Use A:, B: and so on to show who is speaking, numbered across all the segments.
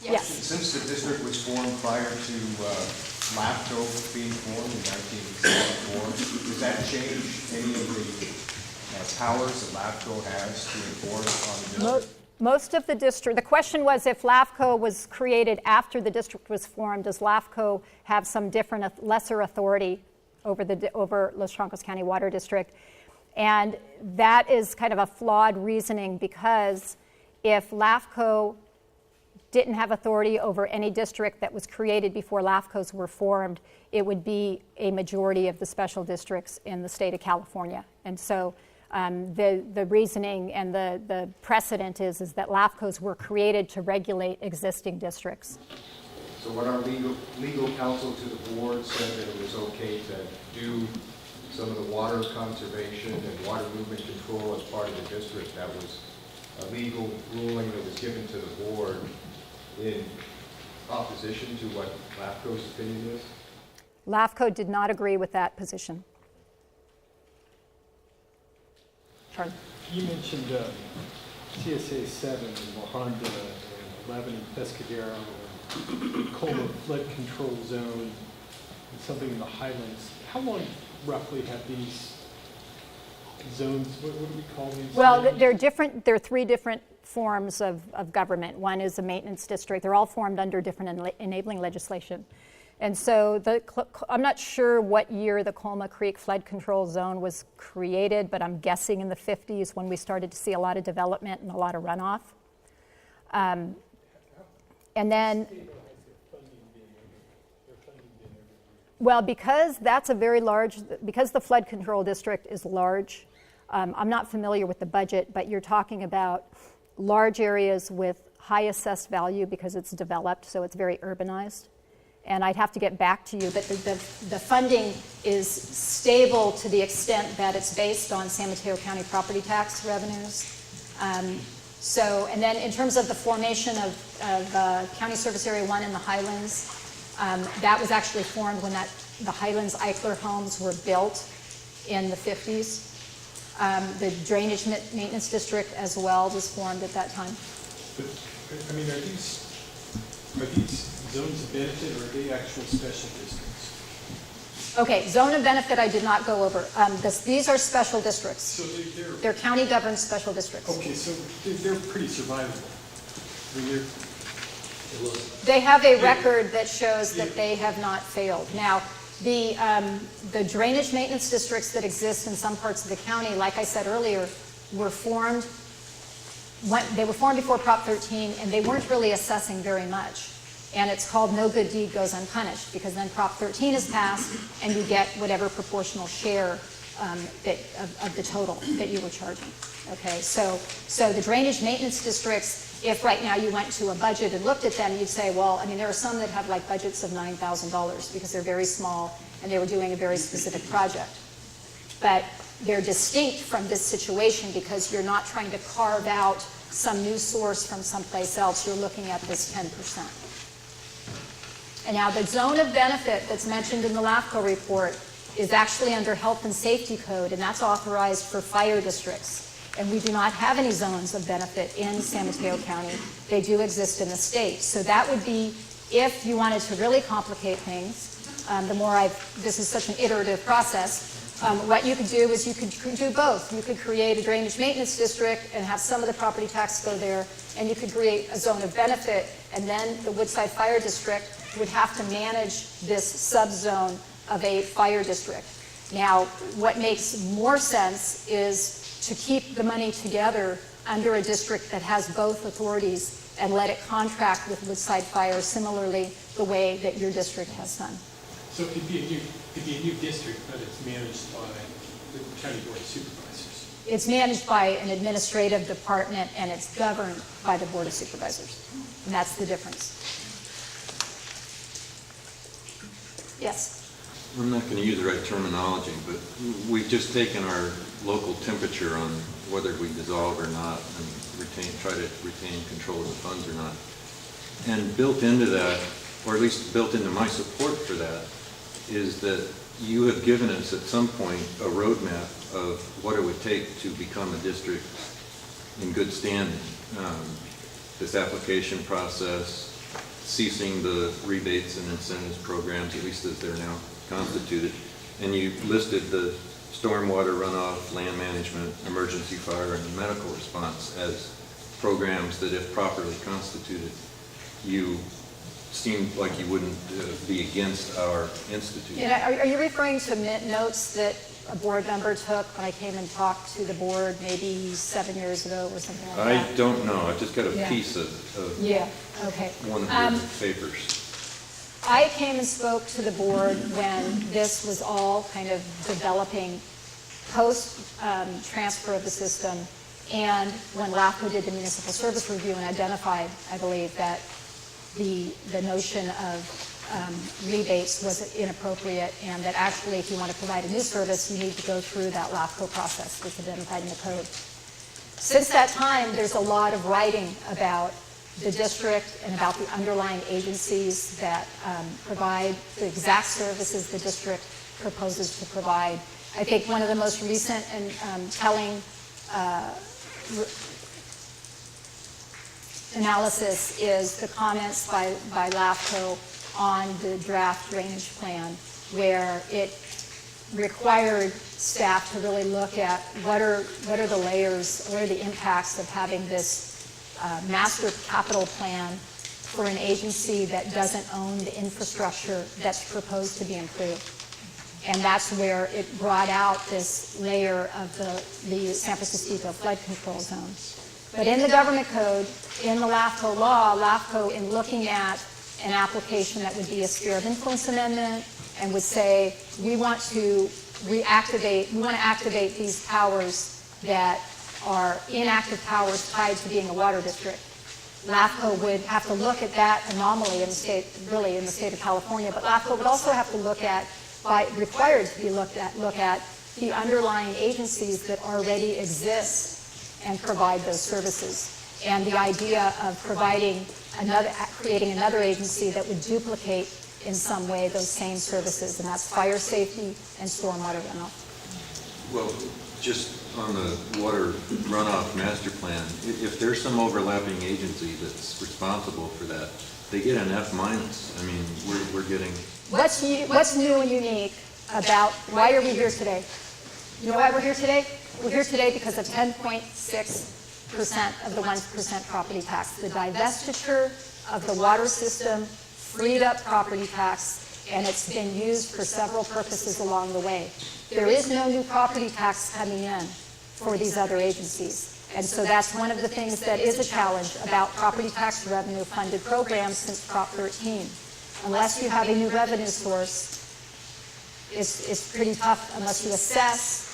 A: Yes.
B: Since the district was formed prior to LAFCo being formed in 1974, does that change any of the powers that LAFCo has to enforce on the district?
A: Most of the district, the question was if LAFCO was created after the district was formed, does LAFCO have some different, lesser authority over Los Trancos County Water District? And that is kind of a flawed reasoning, because if LAFCO didn't have authority over any district that was created before LAFCOs were formed, it would be a majority of the special districts in the state of California. And so the reasoning and the precedent is that LAFCOs were created to regulate existing districts.
B: So when our legal counsel to the board said that it was okay to do some of the water conservation and water movement control as part of the district, that was a legal ruling that was given to the board in opposition to what LAFCO's opinion is?
A: LAFCO did not agree with that position. Charlie?
C: You mentioned CSA 7 in La Honda and 11 in Pescadero, Colma flood control zone, and something in the Highlands. How long roughly have these zones, what do we call these?
A: Well, they're different. There are three different forms of government. One is a maintenance district. They're all formed under different enabling legislation. And so I'm not sure what year the Colma Creek Flood Control Zone was created, but I'm guessing in the 50s when we started to see a lot of development and a lot of runoff. And then, well, because that's a very large, because the flood control district is large, I'm not familiar with the budget, but you're talking about large areas with high assessed value because it's developed, so it's very urbanized. And I'd have to get back to you, but the funding is stable to the extent that it's based on San Mateo County property tax revenues. And then in terms of the formation of County Service Area 1 in the Highlands, that was actually formed when the Highlands Eichler homes were built in the 50s. The Drainage Maintenance District as well was formed at that time.
C: But, I mean, are these zones of benefit, or are they actual special districts?
A: Okay, zone of benefit I did not go over. These are special districts.
C: So
A: they're county governed special districts.
C: okay, so they're pretty survivable. I mean,
A: They have a record that shows that they have not failed. Now, the drainage maintenance districts that exist in some parts of the county, like I said earlier, were formed. They were formed before Prop 13, and they weren't really assessing very much. And it's called no good deed goes unpunished, because then Prop 13 is passed, and you get whatever proportional share of the total that you were charging. Okay, so the drainage maintenance districts, if right now you went to a budget and looked at them, you'd say, well, I mean, there are some that have like budgets of $9,000 because they're very small and they were doing a very specific project. But they're distinct from this situation because you're not trying to carve out some new source from someplace else. You're looking at this 10%. And now the zone of benefit that's mentioned in the LAFCo report is actually under Health and Safety Code, and that's authorized for fire districts. And we do not have any zones of benefit in San Mateo County. They do exist in the state. So that would be, if you wanted to really complicate things, this is such an iterative process, what you could do is you could do both. You could create a drainage maintenance district and have some of the property tax go there, and you could create a zone of benefit, and then the Woodside Fire District would have to manage this subzone of a fire district. Now, what makes more sense is to keep the money together under a district that has both authorities and let it contract with Woodside Fire similarly the way that your district has done.
C: So it could be a new district, but it's managed by the County Board of Supervisors.
A: It's managed by an administrative department, and it's governed by the Board of Supervisors. And that's the difference. Yes?
D: I'm not going to use the right terminology, but we've just taken our local temperature on whether we dissolve or not and try to retain control of the funds or not. And built into that, or at least built into my support for that, is that you have given us at some point a roadmap of what it would take to become a district in good standing. This application process, ceasing the rebates and incentives programs, at least as they're now constituted. And you listed the stormwater runoff, land management, emergency fire, and medical response as programs that, if properly constituted, you seemed like you wouldn't be against our institute.
A: And are you referring to notes that a board member took when I came and talked to the board maybe 7 years ago or something like that?
D: I don't know. I just got a
A: Yeah.
D: piece of
A: Yeah, okay.
D: one of your papers.
A: I came and spoke to the board when this was all kind of developing post-transfer of the system, and when LAFCo did the municipal service review and identified, I believe, that the notion of rebates was inappropriate, and that actually if you want to provide a new service, you need to go through that LAFCO process that's identified in the code. Since that time, there's a lot of writing about the district and about the underlying agencies that provide the exact services the district proposes to provide. I think one of the most recent and telling analysis is the comments by LAFCo on the draft drainage plan, where it required staff to really look at what are the layers, what are the impacts of having this master capital plan for an agency that doesn't own the infrastructure that's proposed to be improved. And that's where it brought out this layer of the San Francisco flood control zone. But in the government code, in the LAFCO law, LAFCO, in looking at an application that would be a sphere of influence amendment and would say, we want to activate these powers that are inactive powers tied to being a water district. LAFCO would have to look at that anomaly in the state, really in the state of California, but LAFCO would also have to look at, required to be look at the underlying agencies that already exist and provide those services. And the idea of creating another agency that would duplicate in some way those same services, and that's fire safety and stormwater runoff.
D: Well, just on the water runoff master plan, if there's some overlapping agency that's responsible for that, they get an F-. I mean, we're getting...
A: What's new and unique about, why are we here today? You know why we're here today? We're here today because of 10.6% of the 1% property tax. The divestiture of the water system freed up property tax, and it's been used for several purposes along the way. There is no new property tax coming in for these other agencies. And so that's one of the things that is a challenge about property tax revenue funded programs since Prop 13. Unless you have a new revenue source, it's pretty tough unless you assess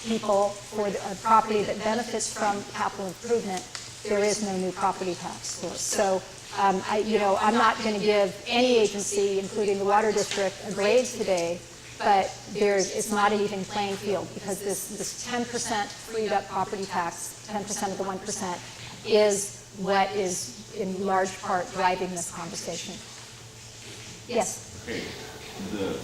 A: people for a property that benefits from capital improvement. There is no new property tax source. So, I'm not going to give any agency, including the water district, a grade today, but it's not an even playing field because this 10% freed up property tax, 10% of the 1%, is what is in large part driving this conversation. Yes?
E: Okay, the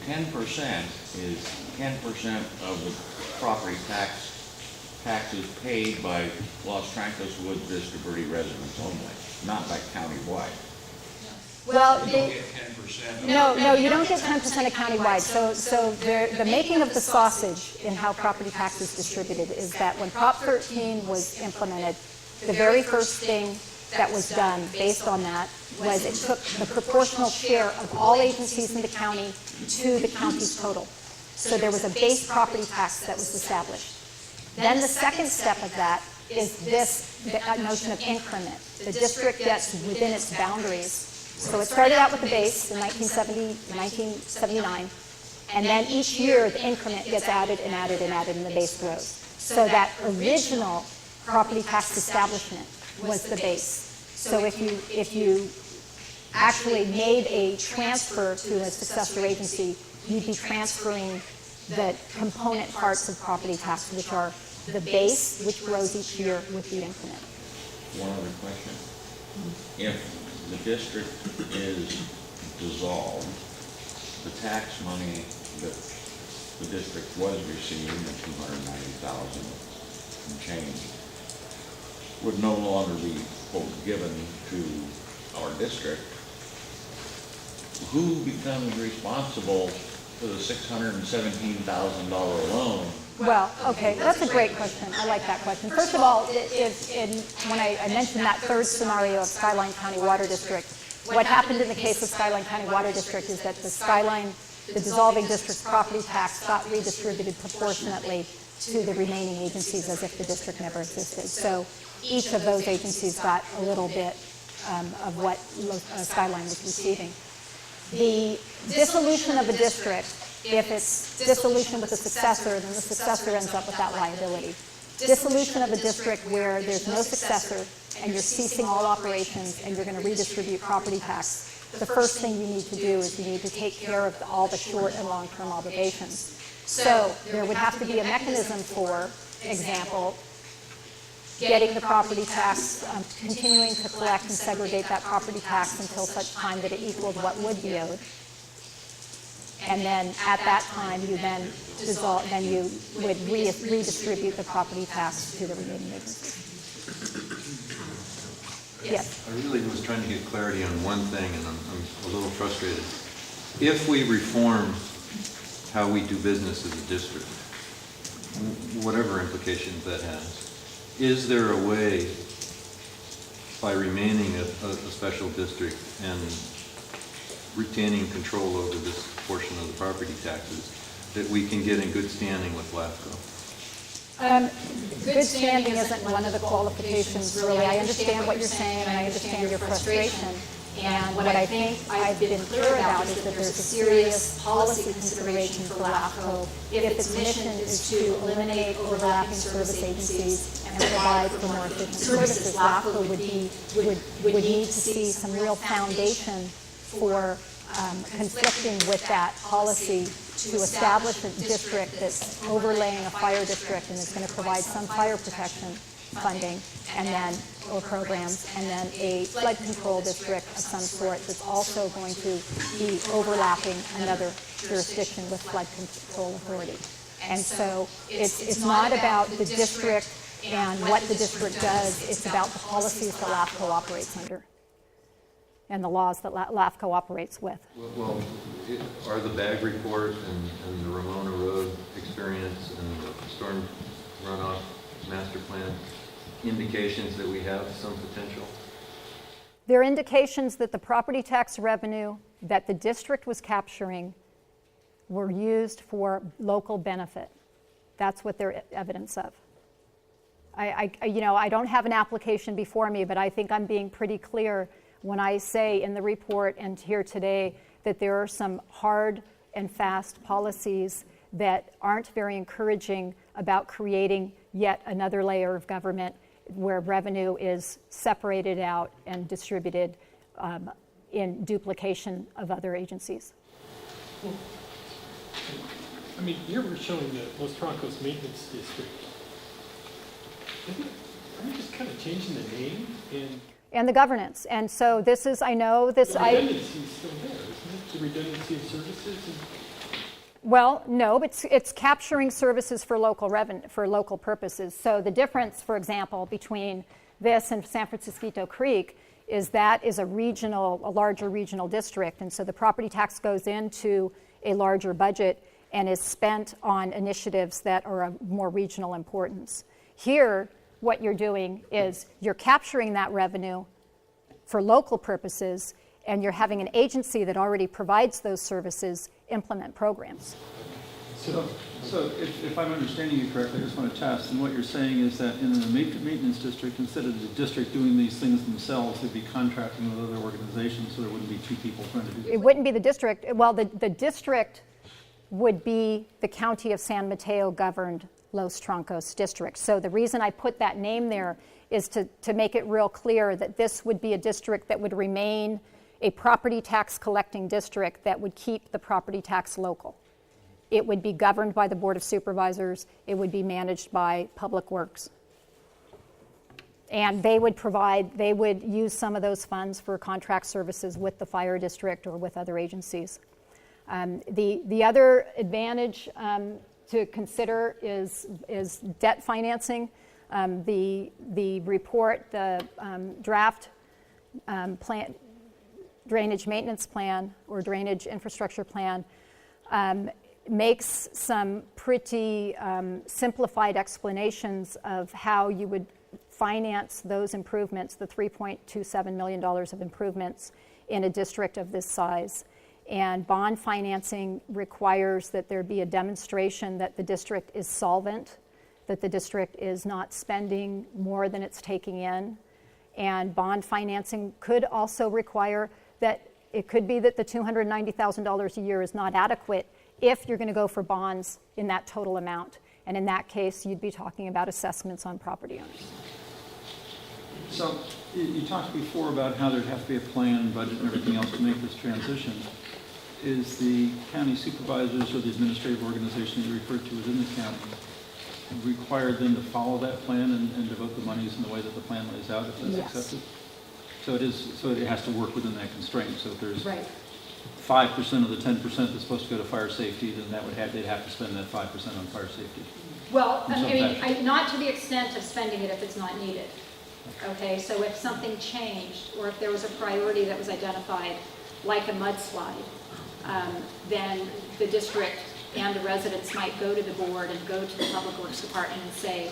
E: 10% is 10% of the property taxes paid by Los Trancas Wood Vista Verde residents only, not by countywide.
A: Well,
F: You don't get 10%.
A: no, you don't get 10% of countywide. So the making of the sausage in how property tax is distributed is that when Prop 13 was implemented, the very first thing that was done based on that was it took the proportional share of all agencies in the county to the county's total. So there was a base property tax that was established. Then the second step of that is the notion of increment. The district gets within its boundaries. So it started out with the base in 1979, and then each year the increment gets added and added and added, and the base grows. So that original property tax establishment was the base. So if you actually made a transfer to a successor agency, you'd be transferring the component parts of property tax, which are the base, which grows each year with the increment.
E: One other question. If the district is dissolved, the tax money that the district was receiving, the $290,000 and change, would no longer be, quote, given to our district, who becomes responsible for the $617,000 loan?
A: Well, okay, that's a great question. I like that question. First of all, when I mentioned that third scenario of Skyline County Water District, what happened in the case of Skyline County Water District is that the dissolving district's property tax got redistributed proportionately to the remaining agencies as if the district never existed. So each of those agencies got a little bit of what Skyline was receiving. The dissolution of a district, if it's dissolution with a successor, then the successor ends up with that liability. Dissolution of a district where there's no successor and you're ceasing all operations and you're going to redistribute property tax, the first thing you need to do is you need to take care of all the short and long-term obligations. So there would have to be a mechanism for example, getting the property tax, continuing to collect and segregate that property tax until such time that it equaled what would be owed. And then at that time, you would redistribute the property tax to the remaining agencies. Yes.
D: I really was trying to get clarity on one thing, and I'm a little frustrated. If we reform how we do business as a district, whatever implications that has, is there a way, by remaining a special district and retaining control over this portion of the property taxes, that we can get in good standing with LAFCo?
A: Good standing isn't one of the qualifications, really. I understand what you're saying, and I understand your frustration. And what I think I've been clear about is that there's a serious policy consideration for LAFCo if its mission is to eliminate overlapping service agencies and provide for more efficient services. LAFCo would need to see some real foundation for conflicting with that policy to establish a district that's overlaying a fire district and is going to provide some fire protection funding and then or programs, and then a flood control district of some sort that's also going to be overlapping another jurisdiction with flood control authority. And so it's not about the district and what the district does, it's about the policies that LAFCo operates under and the laws that LAFCo operates with.
D: Well, are the BAG report and the Ramona Road experience and the storm runoff master plan indications that we have some potential?
A: There are indications that the property tax revenue that the district was capturing were used for local benefit. That's what they're evidence of. I don't have an application before me, but I think I'm being pretty clear when I say in the report and here today that there are some hard and fast policies that aren't very encouraging about creating yet another layer of government where revenue is separated out and distributed in duplication of other agencies.
C: Well, I mean, here we're showing the Los Troncos Maintenance District. Are we just kind of changing the name
A: and the governance? And so this is, I know this.
C: The redundancy is still there, isn't it? The redundancy of services.
A: Well, no, but it's capturing services for local revenue, for local purposes. So the difference, for example, between this and San Francisco Creek is that is a larger regional district, and so the property tax goes into a larger budget and is spent on initiatives that are of more regional importance. Here, what you're doing is you're capturing that revenue for local purposes, and you're having an agency that already provides those services implement programs.
F: So if I'm understanding you correctly, I just want to test, and what you're saying is that in the maintenance district, instead of the district doing these things themselves, they'd be contracting with other organizations, so there wouldn't be two people trying to do this.
A: It wouldn't be the district. Well, the district would be the County of San Mateo governed Los Troncos district. So the reason I put that name there is to make it real clear that this would be a district that would remain a property tax collecting district that would keep the property tax local. It would be governed by the Board of Supervisors. It would be managed by Public Works. And they would use some of those funds for contract services with the fire district or with other agencies. The other advantage to consider is debt financing. The report, the draft drainage maintenance plan or drainage infrastructure plan makes some pretty simplified explanations of how you would finance those improvements, the $3.27 million of improvements in a district of this size. And bond financing requires that there be a demonstration that the district is solvent, that the district is not spending more than it's taking in. And bond financing could also require that it could be that the $290,000 a year is not adequate if you're going to go for bonds in that total amount. And in that case, you'd be talking about assessments on property owners.
F: So you talked before about how there'd have to be a plan, budget, and everything else to make this transition. Is the county supervisors or the administrative organization that you referred to within the county required then to follow that plan and devote the monies in the way that the plan lays out if that's
A: Yes.
F: accepted? So it has to work within that constraint. So if there's
A: Right.
F: 5% of the 10% that's supposed to go to fire safety, then they'd have to spend that 5% on fire safety.
A: Well,
F: In some
A: I mean,
F: fashion.
A: not to the extent of spending it if it's not needed. Okay, so if something changed, or if there was a priority that was identified, like a mudslide, then the district and the residents might go to the board and go to the Public Works Department and say,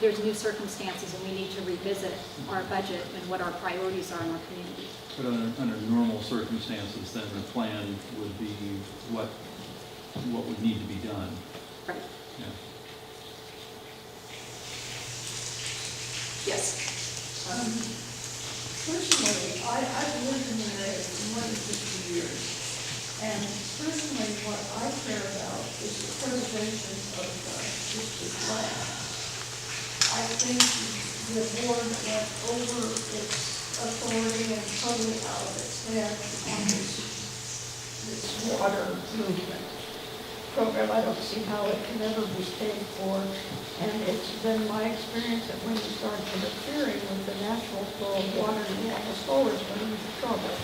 A: there's new circumstances and we need to revisit our budget and what our priorities are in our community.
F: But under normal circumstances, then the plan would be what would need to be done.
A: Right.
F: Yeah.
A: Yes.
G: Personally, I've lived in the area for more than 50 years, and personally, what I care about is the preservation of district land. I think the board went over its authority and totally out of its head on this water movement program. I don't see how it can ever be paid for, and it's been my experience that when you start interfering with the natural flow of water, you almost always run into trouble.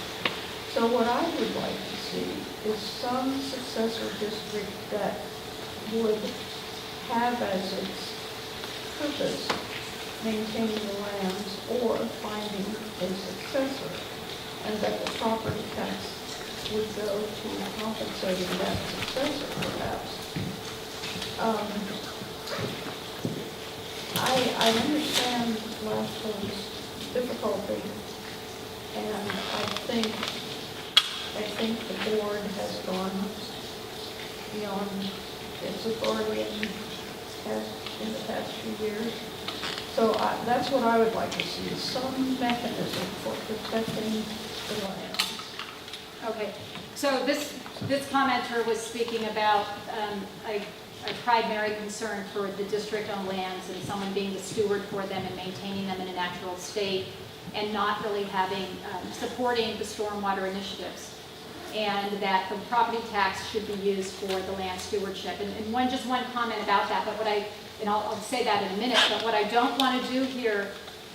G: So what I would like to see is some successor district that would have as its purpose maintaining the lands or finding a successor, and that the property tax would go to compensating that successor, perhaps. I understand LAFCo's difficulty, and I think the board has gone beyond its authority in the past few years. So that's what I would like to see, is some mechanism for protecting the land.
A: Okay, so this commenter was speaking about a primary concern for the district-owned lands and someone being the steward for them and maintaining them in a natural state and not really supporting the stormwater initiatives, and that the property tax should be used for the land stewardship. And just one comment about that, but I'll say that in a minute, but what I don't want to do here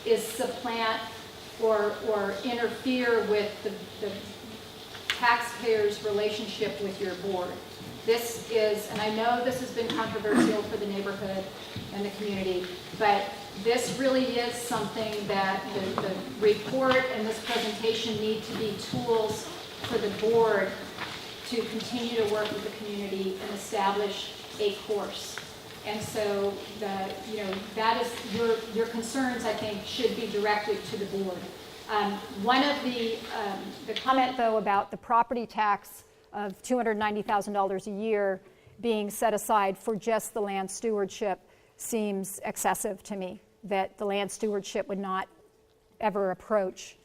A: is supplant or interfere with the taxpayers' relationship with your board. This is, and I know this has been controversial for the neighborhood and the community, but this really is something that the report and this presentation need to be tools for the board to continue to work with the community and establish a course. And so that is your concerns, I think, should be directed to the board. One of the comment, though, about the property tax of $290,000 a year being set aside for just the land stewardship seems excessive to me, that the land stewardship would not ever approach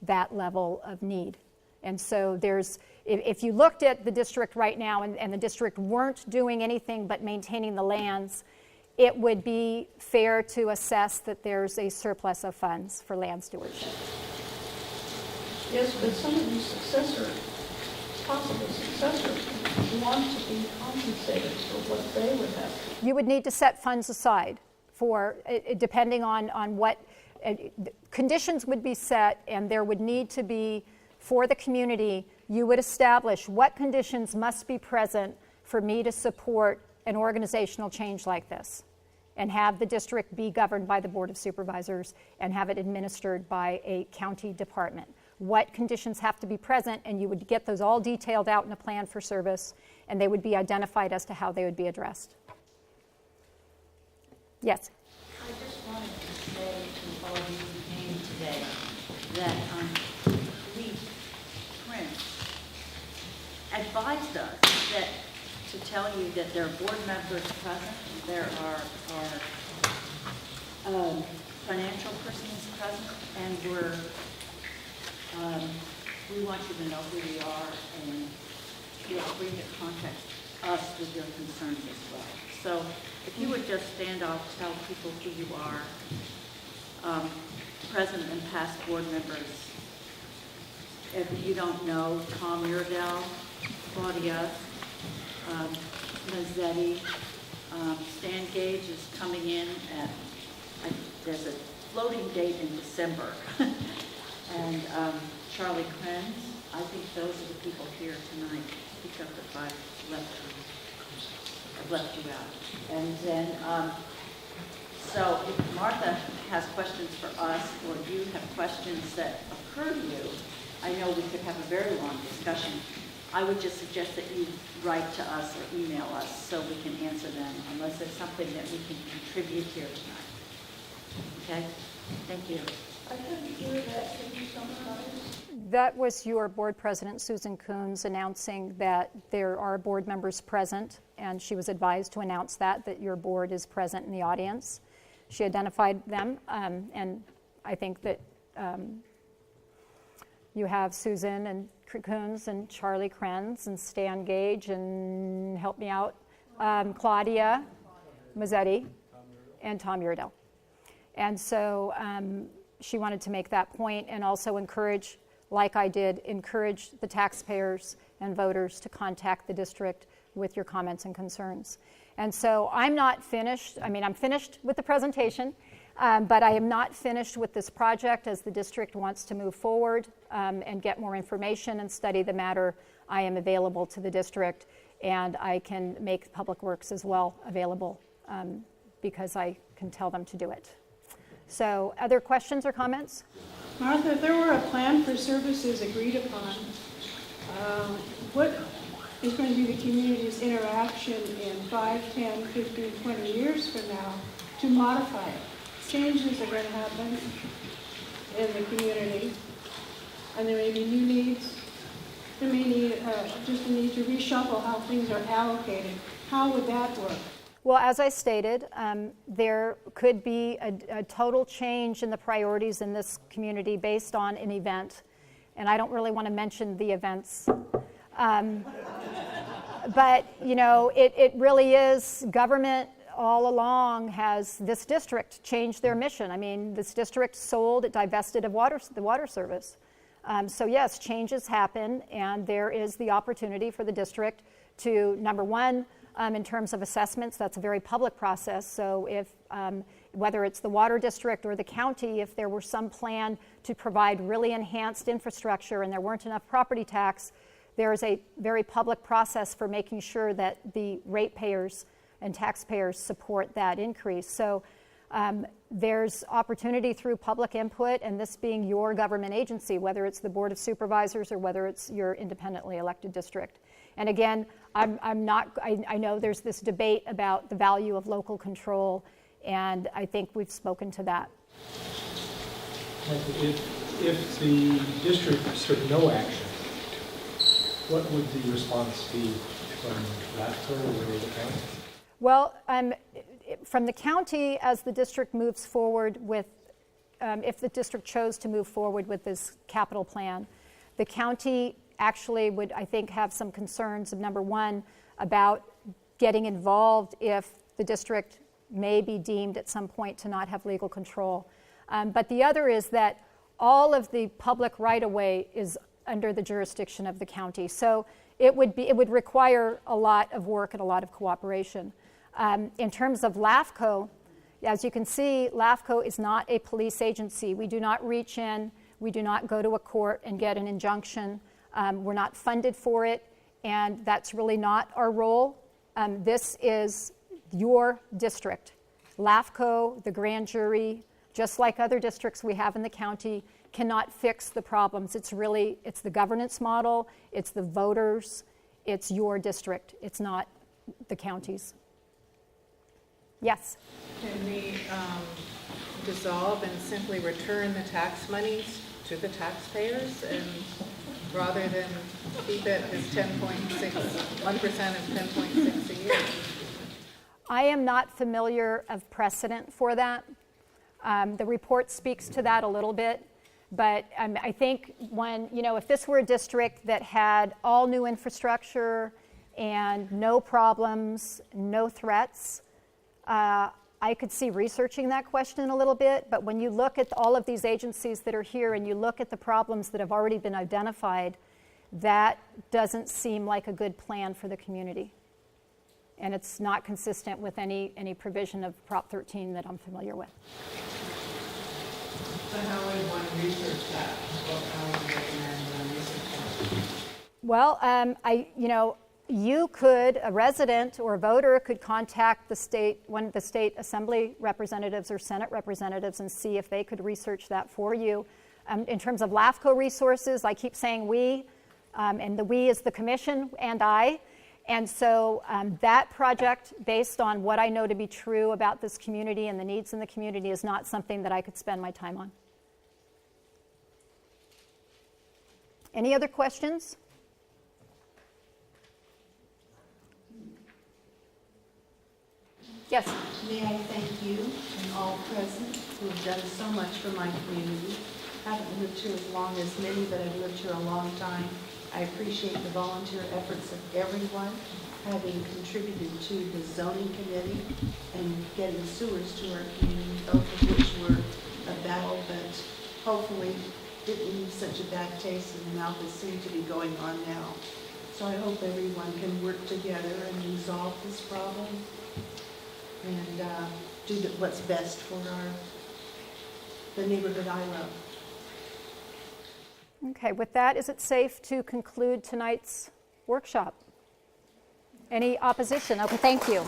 A: that level of need. And so if you looked at the district right now and the district weren't doing anything but maintaining the lands, it would be fair to assess that there's a surplus of funds for land stewardship.
G: Yes, but some of these possible successors want to be compensated for what they would have.
A: You would need to set funds aside for, depending on what conditions would be set, and there would need to be, for the community, you would establish what conditions must be present for me to support an organizational change like this. and have the district be governed by the Board of Supervisors and have it administered by a county department. What conditions have to be present, and you would get those all detailed out in a plan for service, and they would be identified as to how they would be addressed. Yes?
H: I just wanted to say to all of you who came today that Lee Prince advised us that to tell you that there are board members present, there are financial persons present, and we want you to know who we are, and feel free to contact us with your concerns as well. So if you would just stand up, tell people who you are, present and past board members. If you don't know, Tom Muradell, Claudia Mazzetti, Stan Gage is coming in at, there's a floating date in December. And Charlie Krenz, I think those are the people here tonight. Speak up if I've left you out. And then, so if Martha has questions for us, or you have questions that occur to you, I know we could have a very long discussion. I would just suggest that you write to us or email us so we can answer them, unless there's something that we can contribute here tonight. Okay? Thank you.
G: I couldn't hear that. Can you summarize?
A: That was your board president, Susan Coons, announcing that there are board members present, and she was advised to announce that your board is present in the audience. She identified them, and I think that you have Susan and Coons and Charlie Krenz and Stan Gage and, help me out, Claudia Mazzetti and Tom Muradell. And so she wanted to make that point and also encourage, like I did, encourage the taxpayers and voters to contact the district with your comments and concerns. And so I'm not finished. I mean, I'm finished with the presentation, but I am not finished with this project. As the district wants to move forward and get more information and study the matter, I am available to the district, and I can make Public Works as well available because I can tell them to do it. So other questions or comments?
I: Martha, if there were a plan for services agreed upon, what is going to be the community's interaction in 5, 10, 15, 20 years from now to modify it? Changes are going to happen in the community, and there may be new needs. There may need just a need to reshuffle how things are allocated. How would that work?
A: Well, as I stated, there could be a total change in the priorities in this community based on an event, and I don't really want to mention the events. But, you know, it really is, government all along has this district changed their mission. I mean, this district sold, it divested of the water service. So yes, changes happen, and there is the opportunity for the district to, number one, in terms of assessments, that's a very public process. So if, whether it's the water district or the county, if there were some plan to provide really enhanced infrastructure and there weren't enough property tax, there is a very public process for making sure that the ratepayers and taxpayers support that increase. So there's opportunity through public input, and this being your government agency, whether it's the Board of Supervisors or whether it's your independently elected district. And again, I know there's this debate about the value of local control, and I think we've spoken to that.
C: If the district took no action, what would the response be from LAFCo or the county?
A: Well, from the county, as the district moves forward with, if the district chose to move forward with this capital plan, the county actually would, I think, have some concerns of, number one, about getting involved if the district may be deemed at some point to not have legal control. But the other is that all of the public right-of-way is under the jurisdiction of the county. So it would require a lot of work and a lot of cooperation. In terms of LAFCo, as you can see, LAFCO is not a police agency. We do not reach in, we do not go to a court and get an injunction. We're not funded for it, and that's really not our role. This is your district. LAFCo, the grand jury, just like other districts we have in the county, cannot fix the problems. It's the governance model, it's the voters, it's your district, it's not the county's. Yes?
J: Can we dissolve and simply return the tax monies to the taxpayers, and rather than keep it as 10.6, 1% of 10.6 a year?
A: I am not familiar of precedent for that. The report speaks to that a little bit, but I think if this were a district that had all new infrastructure and no problems, no threats, I could see researching that question a little bit, but when you look at all of these agencies that are here and you look at the problems that have already been identified, that doesn't seem like a good plan for the community. And it's not consistent with any provision of Prop 13 that I'm familiar with.
J: So how would one research that? How would you recommend one research that?
A: Well, you could, a resident or a voter could contact one of the state assembly representatives or Senate representatives and see if they could research that for you. In terms of LAFCo resources, I keep saying we, and the we is the commission and I. And so that project, based on what I know to be true about this community and the needs in the community, is not something that I could spend my time on. Any other questions? Yes.
K: May I thank you and all present who have done so much for my community. I haven't lived here as long as many, but I've lived here a long time. I appreciate the volunteer efforts of everyone, having contributed to the zoning committee and getting sewers to our community, both of which were a battle, but hopefully didn't leave such a bad taste in the mouth as seems to be going on now. So I hope everyone can work together and resolve this problem and do what's best for the neighborhood I love.
A: Okay, with that, is it safe to conclude tonight's workshop? Any opposition? Okay, thank you.